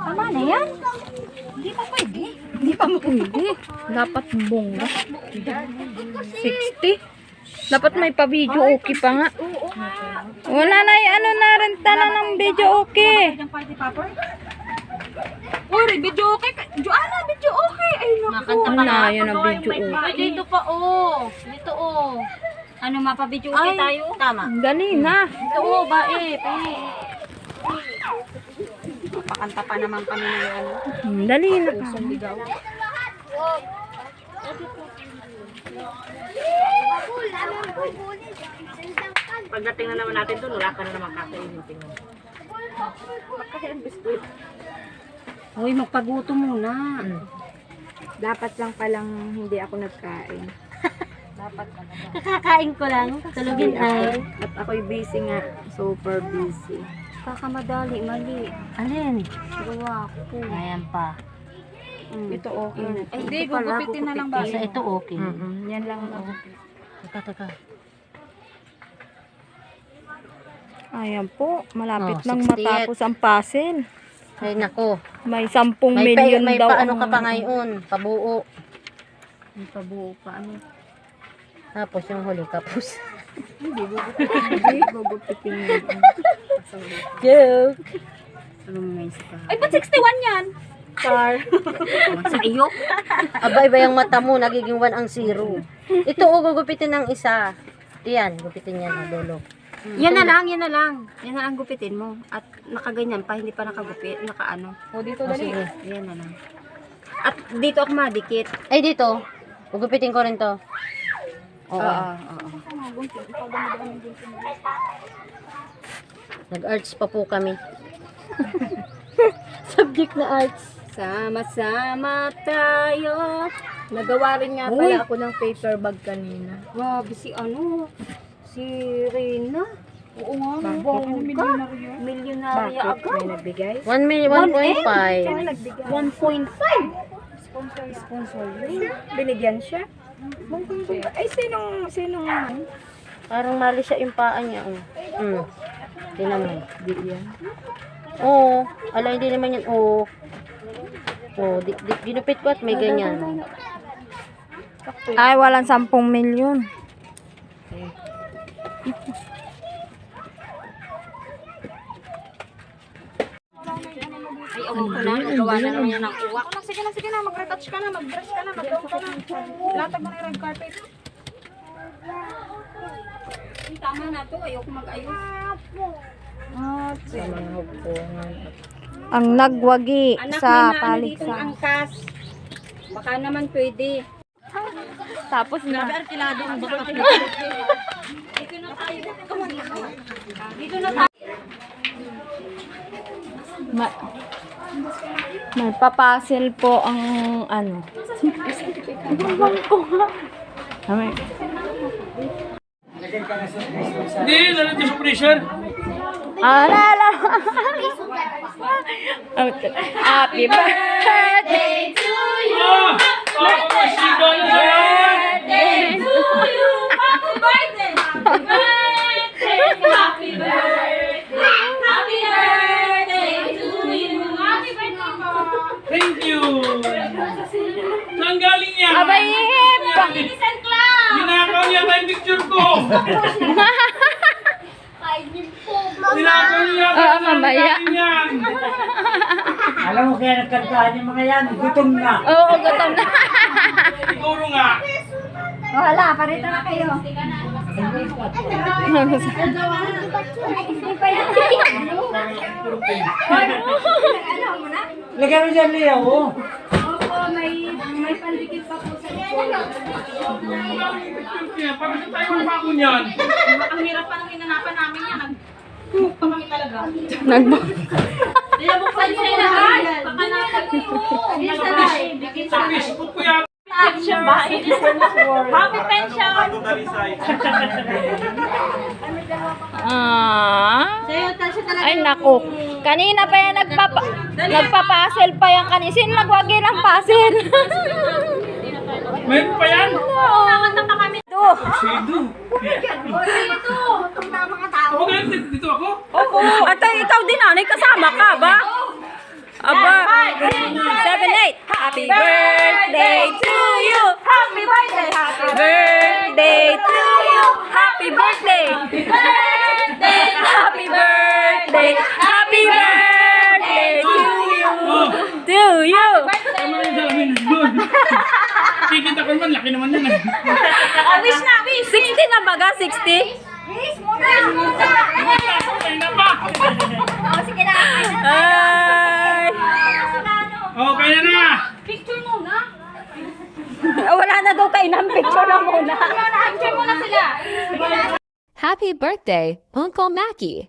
Tama na yan. Hindi pa pwede. Hindi pa pwede. Dapat bongga. 60. Dapat may pa-video okay pa nga. Wala na ano na renta na ng video okay. Ang party popper? Uy, video okay. Joanna, video okay. Ay, naku. Wala yun ang video okay. Ay, dito pa, oh. Dito, oh. Ano, mapa-video okay tayo? Tama. Dali na. Ito, oh, bae. Pakanta pa naman kami ng ano. Dali na. Pusong ligaw. Pagdating na naman natin doon, wala ka na naman kakainin. Magkakain biskuit. Uy, magpaguto muna. Dapat lang palang hindi ako nagkain. Dapat na naman. Kakakain ko lang. Tulugin ay. At ako'y busy nga. Super busy. Kakamadali, mali. Alin? Gawa ko. Ayan pa. Ito okay na. Ay, hindi, gugupitin na lang ba? Ito okay. Yan lang okay. Teka. Ayan po. Malapit Oh, nang 68. matapos ang puzzle. Ay, nako. May 10 million May daw. paano ka pa ngayon? Pabuo. May pabuo pa. Ano? Tapos yung huli kapus. Hindi, gugupitin yun. Joke. Ano mo ngayon sa Ay, ba't 61 yan? Car. Sa iyo? Aba, iba yung mata mo. Nagiging 1 ang 0. Ito, gugupitin ng isa. Yan, gupitin yan na dulo. Yan na lang. Yan na lang gupitin mo. At nakaganyan pa, hindi pa nakagupit, nakaano. O, dito Oh, dali. sige. Yan na lang. At dito ako madikit. Ay, dito. Gugupitin ko rin to. Oo. Nag-arts pa po kami. Subject na arts. Sama-sama tayo. Nagawa rin nga pala ako ng paper bag kanina. Grabe si si Rina. Oo nga. Bongga. Milyonarya Bakit? agad. May nagbigay? 1.5. 1.5. Sponsor yun. Binigyan siya? Ay, sinong Parang mali siya yung paa niya. Tingnan mo. Di yan. Oo. Ala, hindi naman yan. Oo. Oo. Dinupit ko at may ganyan. Ay, walang 10 milyon. Ay, awang ko na. Nagawa na naman yan ng uwak. Sige na, mag-retouch ka na, mag-brush ka na, mag-down ka na. Latag mo na yung red carpet. Tama na to. Ayoko mag-ayos. Ang nagwagi Anak, sa may naano dito ng paligsahan. angkas. Baka naman pwede. Tapos na. Arkilado ang bakat nito. Dito na tayo. Dito na tayo. May papasil po ang ano. Ibang ko nga. Hindi, nalang sa pressure. Alala. Happy birthday to you. Masigaw na sa Birthday to you. Happy birthday! Happy birthday! Happy birthday! Happy birthday to you! Happy birthday po! Thank you. Saan galing yan? Abay, hip. Listen, Clown! Ninakaw niya tayong picture ko. Ninakaw niya Oo, mamaya. yan. Alam mo kaya nagkantaan yung mga yan, gutom na. Oo, gutom na. Siguro nga. Wala, parito na kayo. Lagyan mo dyan, Leo. Oh. Opo, may pandikit pa po sa likod. Parang sa tayo ang bako niyan. Ang hirap pa nang hinanapan namin yan. Nag-book pa kami talaga. Nilabuksan niyo na lahat. Baka nakalimutan. Sa Facebook ko yan. Happy pension! Sa'yo, tasya talaga. Ay, naku. Kanina pa yan nagpa-puzzle pa yan kanina. Sino nagwagi ng puzzle? Meron pa yan? Nakanta pa kami. Sido. Ito, itong mga tao. Ako ganyan, dito ako. Oo. At ikaw din, anay, kasama ka ba? Aba, 7, 8. Happy birthday to you. Happy birthday, happy Birthday to you. Happy birthday. Happy birthday. Happy birthday to you. To you. Tama na yung salamin doon. Kikita ko naman, laki naman yun. Wish na, wish. 60 na baga, 60? Wish muna. Wish Ay na pa! Oh, sige na. Ay. Oh, kaya na! Picture muna. Wala na daw kayo ng picture na muna. Picture muna sila. Happy birthday, Uncle Mackie.